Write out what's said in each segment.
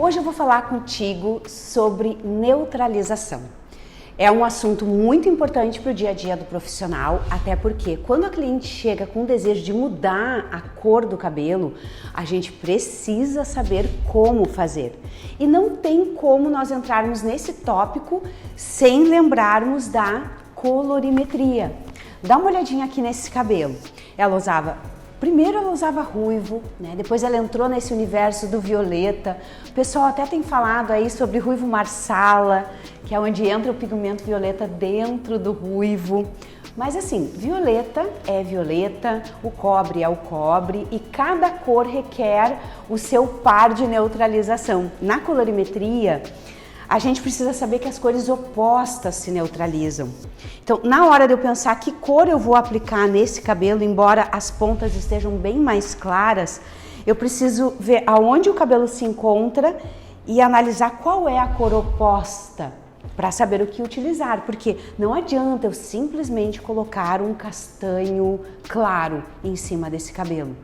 Hoje eu vou falar contigo sobre neutralização. É um assunto muito importante para o dia a dia do profissional, até porque quando a cliente chega com o desejo de mudar a cor do cabelo, a gente precisa saber como fazer. E não tem como nós entrarmos nesse tópico sem lembrarmos da colorimetria. Dá uma olhadinha aqui nesse cabelo. Primeiro ela usava ruivo, né? Depois ela entrou nesse universo do violeta. O pessoal até tem falado aí sobre ruivo marsala, que é onde entra o pigmento violeta dentro do ruivo. Mas assim, violeta é violeta, o cobre é o cobre e cada cor requer o seu par de neutralização. Na colorimetria, a gente precisa saber que as cores opostas se neutralizam. Então, na hora de eu pensar que cor eu vou aplicar nesse cabelo, embora as pontas estejam bem mais claras, eu preciso ver aonde o cabelo se encontra e analisar qual é a cor oposta para saber o que utilizar, porque não adianta eu simplesmente colocar um castanho claro em cima desse cabelo.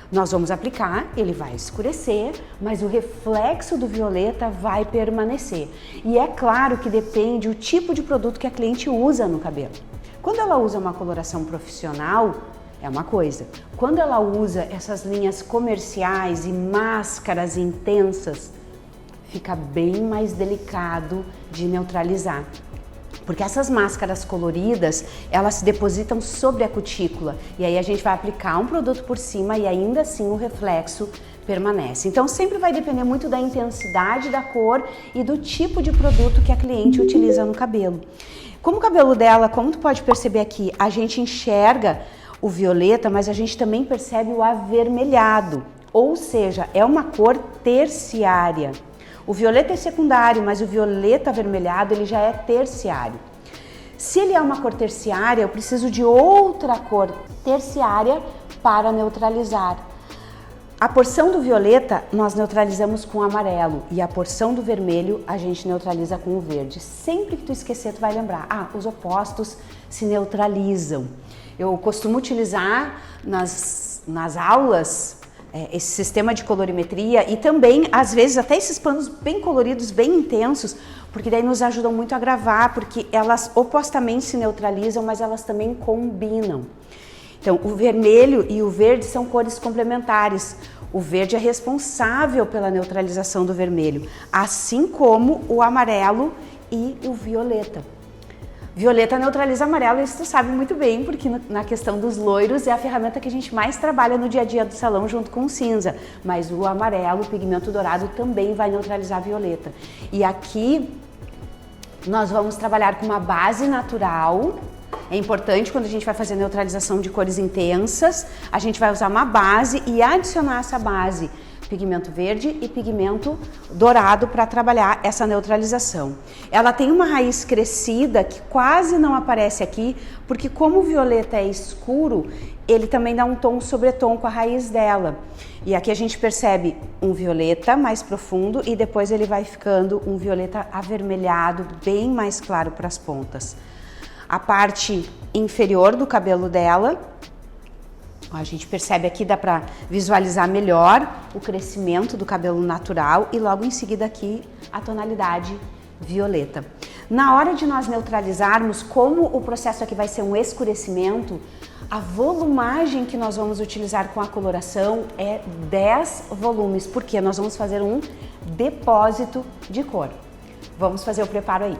Nós vamos aplicar, ele vai escurecer, mas o reflexo do violeta vai permanecer. E é claro que depende o tipo de produto que a cliente usa no cabelo. Quando ela usa uma coloração profissional, é uma coisa. Quando ela usa essas linhas comerciais e máscaras intensas, fica bem mais delicado de neutralizar. Porque essas máscaras coloridas, elas se depositam sobre a cutícula e aí a gente vai aplicar um produto por cima e ainda assim o reflexo permanece. Então sempre vai depender muito da intensidade da cor e do tipo de produto que a cliente utiliza no cabelo. Como o cabelo dela, como tu pode perceber aqui, a gente enxerga o violeta, mas a gente também percebe o avermelhado, ou seja, é uma cor terciária. O violeta é secundário, mas o violeta avermelhado ele já é terciário. Se ele é uma cor terciária, eu preciso de outra cor terciária para neutralizar. A porção do violeta nós neutralizamos com o amarelo e a porção do vermelho a gente neutraliza com o verde. Sempre que tu esquecer, tu vai lembrar, os opostos se neutralizam. Eu costumo utilizar nas aulas esse sistema de colorimetria e também, às vezes, até esses panos bem coloridos, bem intensos, porque daí nos ajudam muito a gravar, porque elas opostamente se neutralizam, mas elas também combinam. Então, o vermelho e o verde são cores complementares. O verde é responsável pela neutralização do vermelho, assim como o amarelo e o violeta. Violeta neutraliza amarelo, isso tu sabe muito bem, porque na questão dos loiros é a ferramenta que a gente mais trabalha no dia a dia do salão junto com o cinza. Mas o amarelo, o pigmento dourado também vai neutralizar a violeta. E aqui nós vamos trabalhar com uma base natural. É importante quando a gente vai fazer neutralização de cores intensas, a gente vai usar uma base e adicionar essa base pigmento verde e pigmento dourado para trabalhar essa neutralização. Ela tem uma raiz crescida que quase não aparece aqui, porque como o violeta é escuro, ele também dá um tom sobretom com a raiz dela. E aqui a gente percebe um violeta mais profundo e depois ele vai ficando um violeta avermelhado, bem mais claro para as pontas. A parte inferior do cabelo dela, a gente percebe aqui, dá para visualizar melhor o crescimento do cabelo natural e logo em seguida aqui a tonalidade violeta. Na hora de nós neutralizarmos, como o processo aqui vai ser um escurecimento, a volumagem que nós vamos utilizar com a coloração é 10 volumes, porque nós vamos fazer um depósito de cor. Vamos fazer o preparo aí.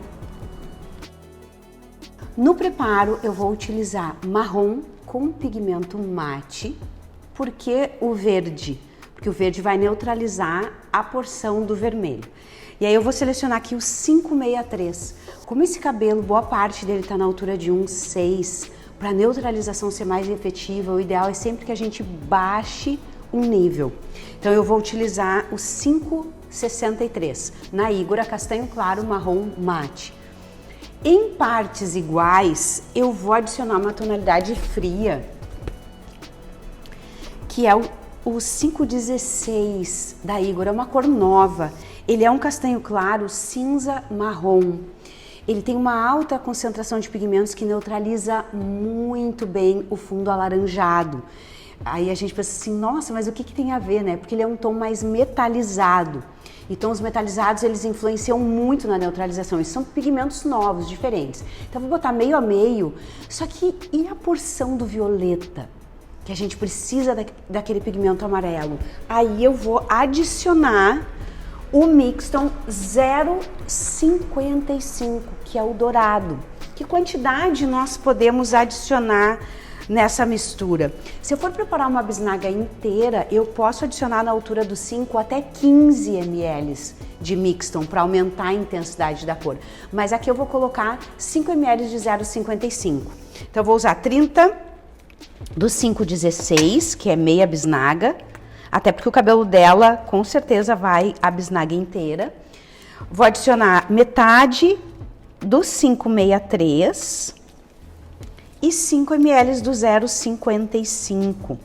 No preparo eu vou utilizar marrom com pigmento mate, porque o verde vai neutralizar a porção do vermelho. E aí eu vou selecionar aqui o 563. Como esse cabelo, boa parte dele está na altura de 1,6, para a neutralização ser mais efetiva, o ideal é sempre que a gente baixe um nível. Então eu vou utilizar o 563, na Igora castanho claro, marrom mate. Em partes iguais, eu vou adicionar uma tonalidade fria, que é o 516 da Igora, é uma cor nova. Ele é um castanho claro, cinza marrom. Ele tem uma alta concentração de pigmentos que neutraliza muito bem o fundo alaranjado. Aí a gente pensa assim, nossa, mas o que tem a ver, né? Porque ele é um tom mais metalizado. Então os metalizados, eles influenciam muito na neutralização, eles são pigmentos novos, diferentes. Então eu vou botar meio a meio, só que e a porção do violeta? Que a gente precisa daquele pigmento amarelo. Aí eu vou adicionar o Mixton 0,55, que é o dourado. Que quantidade nós podemos adicionar nessa mistura? Se eu for preparar uma bisnaga inteira, eu posso adicionar na altura dos 5 até 15 ml de Mixton para aumentar a intensidade da cor. Mas aqui eu vou colocar 5 ml de 0,55. Então eu vou usar 30 do 5,16, que é meia bisnaga, até porque o cabelo dela com certeza vai a bisnaga inteira. Vou adicionar metade do 5,63 e 5 ml do 0,55.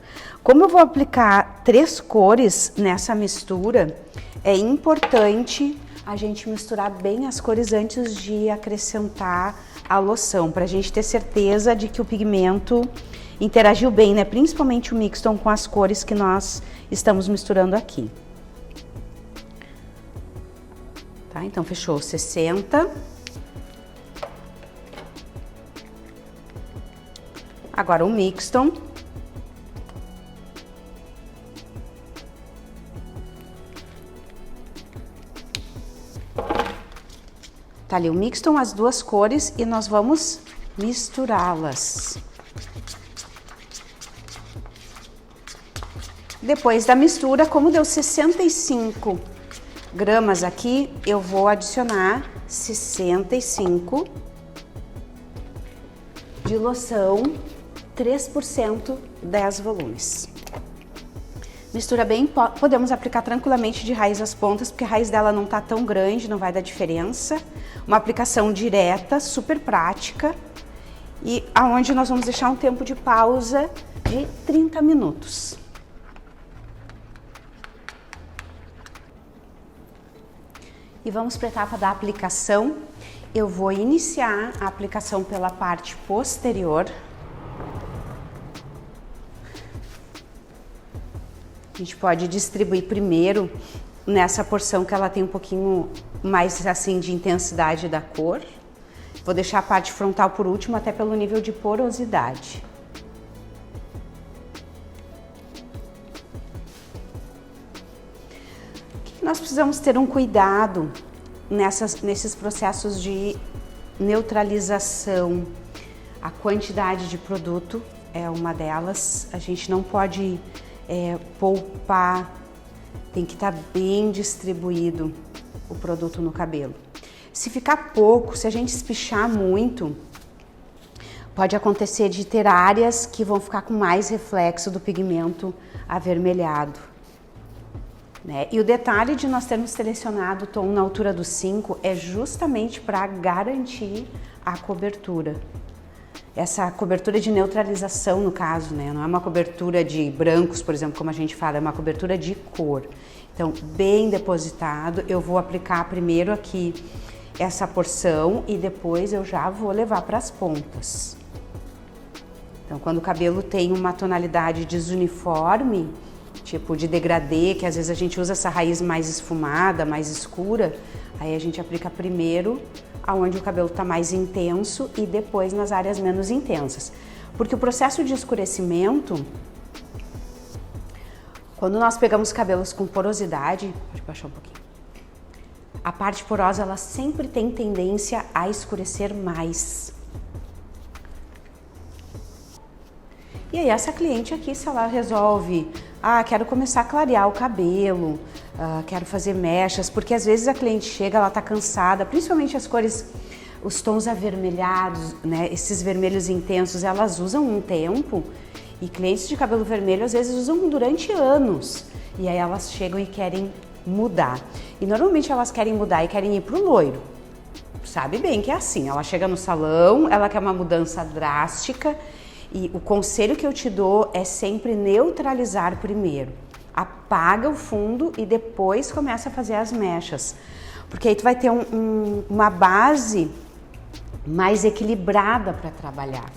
Como eu vou aplicar 3 cores nessa mistura, é importante a gente misturar bem as cores antes de acrescentar a loção, para a gente ter certeza de que o pigmento interagiu bem, né? Principalmente o Mixton com as cores que nós estamos misturando aqui. Tá? Então fechou 60. Agora o Mixton. Tá ali o Mixton, as duas cores, e nós vamos misturá-las. Depois da mistura, como deu 65 gramas aqui, eu vou adicionar 65 de loção 3%, 10 volumes. Mistura bem, podemos aplicar tranquilamente de raiz às pontas, porque a raiz dela não tá tão grande, não vai dar diferença. Uma aplicação direta, super prática, e aonde nós vamos deixar um tempo de pausa de 30 minutos. E vamos para a etapa da aplicação. Eu vou iniciar a aplicação pela parte posterior. A gente pode distribuir primeiro nessa porção que ela tem um pouquinho mais assim de intensidade da cor. Vou deixar a parte frontal por último, até pelo nível de porosidade. Nós precisamos ter um cuidado nesses processos de neutralização. A quantidade de produto é uma delas. A gente não pode poupar, tem que estar bem distribuído o produto no cabelo. Se ficar pouco, se a gente espichar muito, pode acontecer de ter áreas que vão ficar com mais reflexo do pigmento avermelhado. Né? E o detalhe de nós termos selecionado o tom na altura do 5 é justamente para garantir a cobertura. Essa cobertura de neutralização, no caso, né? Não é uma cobertura de brancos, por exemplo, como a gente fala, é uma cobertura de cor. Então, bem depositado, eu vou aplicar primeiro aqui essa porção e depois eu já vou levar para as pontas. Então, quando o cabelo tem uma tonalidade desuniforme, tipo de degradê, que às vezes a gente usa essa raiz mais esfumada, mais escura, aí a gente aplica primeiro aonde o cabelo está mais intenso e depois nas áreas menos intensas. Porque o processo de escurecimento, quando nós pegamos cabelos com porosidade, pode baixar um pouquinho, a parte porosa ela sempre tem tendência a escurecer mais. E aí essa cliente aqui, se ela resolve, quero começar a clarear o cabelo, quero fazer mechas, porque às vezes a cliente chega, ela tá cansada, principalmente as cores, os tons avermelhados, né, esses vermelhos intensos, elas usam um tempo, e clientes de cabelo vermelho às vezes usam durante anos, e aí elas chegam e querem mudar. E normalmente elas querem mudar e querem ir pro loiro. Sabe bem que é assim, ela chega no salão, ela quer uma mudança drástica, e o conselho que eu te dou é sempre neutralizar primeiro. Apaga o fundo e depois começa a fazer as mechas. Porque aí tu vai ter uma base mais equilibrada para trabalhar.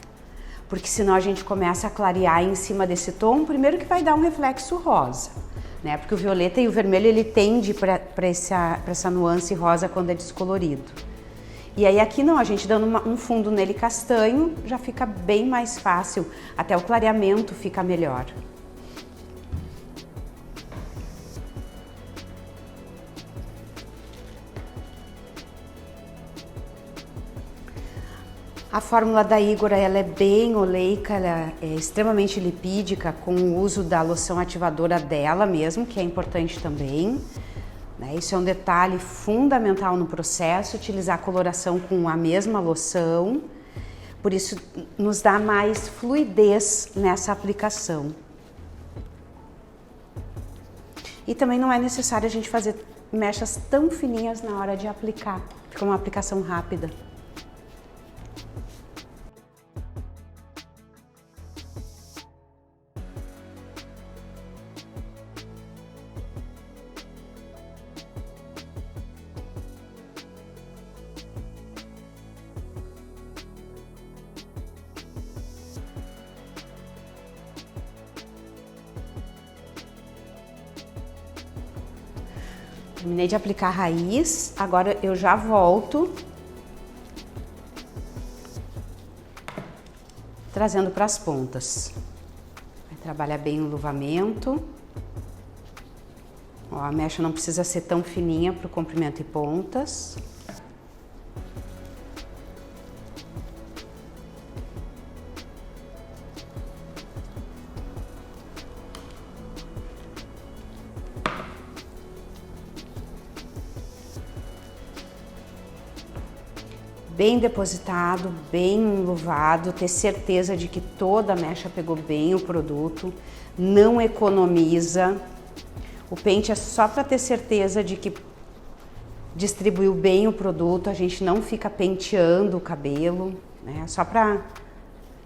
Porque senão a gente começa a clarear em cima desse tom, primeiro que vai dar um reflexo rosa. né? Porque o violeta e o vermelho ele tende para essa nuance rosa quando é descolorido. E aí aqui não, a gente dando um fundo nele castanho já fica bem mais fácil, até o clareamento fica melhor. A fórmula da Igora ela é bem oleica, ela é extremamente lipídica, com o uso da loção ativadora dela mesmo, que é importante também. Isso é um detalhe fundamental no processo, utilizar a coloração com a mesma loção, por isso nos dá mais fluidez nessa aplicação. E também não é necessário a gente fazer mechas tão fininhas na hora de aplicar, fica uma aplicação rápida. Terminei de aplicar a raiz, agora eu já volto trazendo para as pontas. Vai trabalhar bem o luvamento. Ó, a mecha não precisa ser tão fininha para o comprimento e pontas. Bem depositado, bem luvado, ter certeza de que toda a mecha pegou bem o produto, não economiza. O pente é só para ter certeza de que distribuiu bem o produto, a gente não fica penteando o cabelo, né? Só para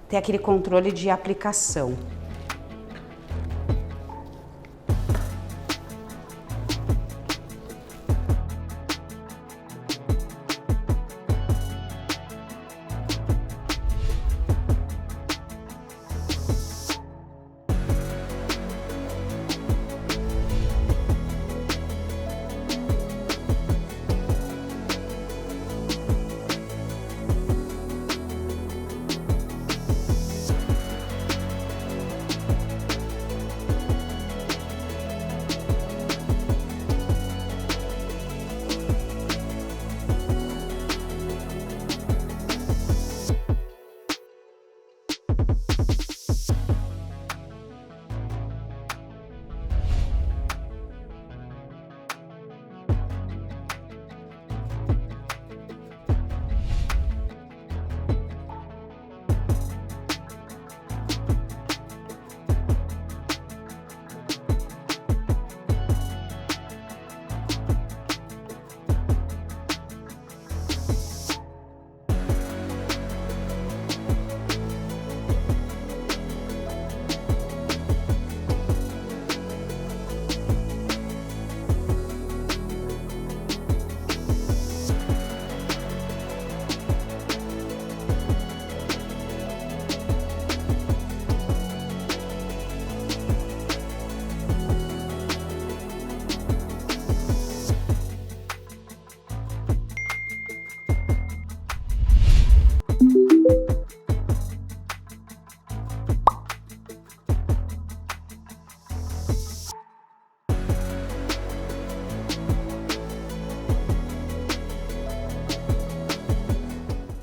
ter aquele controle de aplicação.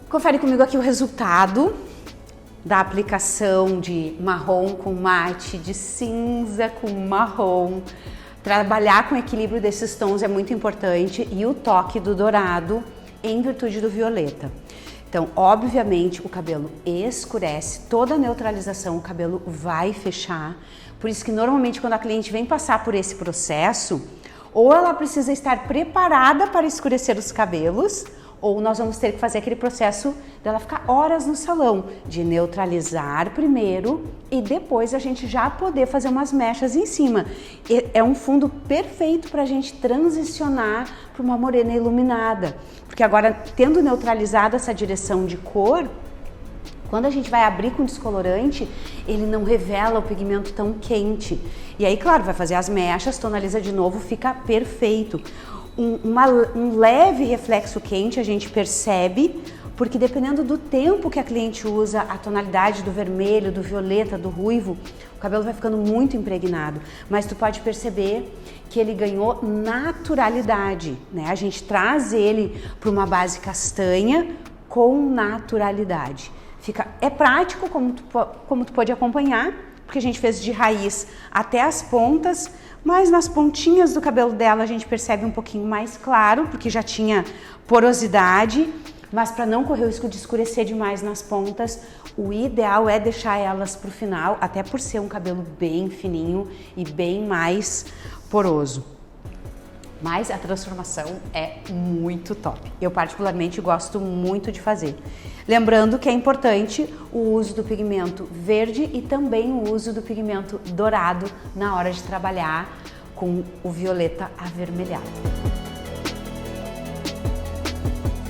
Confere comigo aqui o resultado da aplicação de marrom com mate, de cinza com marrom. Trabalhar com o equilíbrio desses tons é muito importante e o toque do dourado em virtude do violeta. Então, obviamente, o cabelo escurece, toda a neutralização, o cabelo vai fechar. Por isso que normalmente quando a cliente vem passar por esse processo, ou ela precisa estar preparada para escurecer os cabelos, ou nós vamos ter que fazer aquele processo dela ficar horas no salão, de neutralizar primeiro e depois a gente já poder fazer umas mechas em cima. É um fundo perfeito para a gente transicionar para uma morena iluminada, porque agora tendo neutralizado essa direção de cor, Quando a gente vai abrir com descolorante, ele não revela o pigmento tão quente. E aí, claro, vai fazer as mechas, tonaliza de novo, fica perfeito. Um leve reflexo quente a gente percebe, porque dependendo do tempo que a cliente usa a tonalidade do vermelho, do violeta, do ruivo, o cabelo vai ficando muito impregnado. Mas tu pode perceber que ele ganhou naturalidade, né? A gente traz ele para uma base castanha com naturalidade. É prático, como tu pode acompanhar, porque a gente fez de raiz até as pontas, mas nas pontinhas do cabelo dela a gente percebe um pouquinho mais claro, porque já tinha porosidade, mas para não correr o risco de escurecer demais nas pontas, o ideal é deixar elas para o final, até por ser um cabelo bem fininho e bem mais poroso. Mas a transformação é muito top. Eu particularmente gosto muito de fazer. Lembrando que é importante o uso do pigmento verde e também o uso do pigmento dourado na hora de trabalhar com o violeta avermelhado.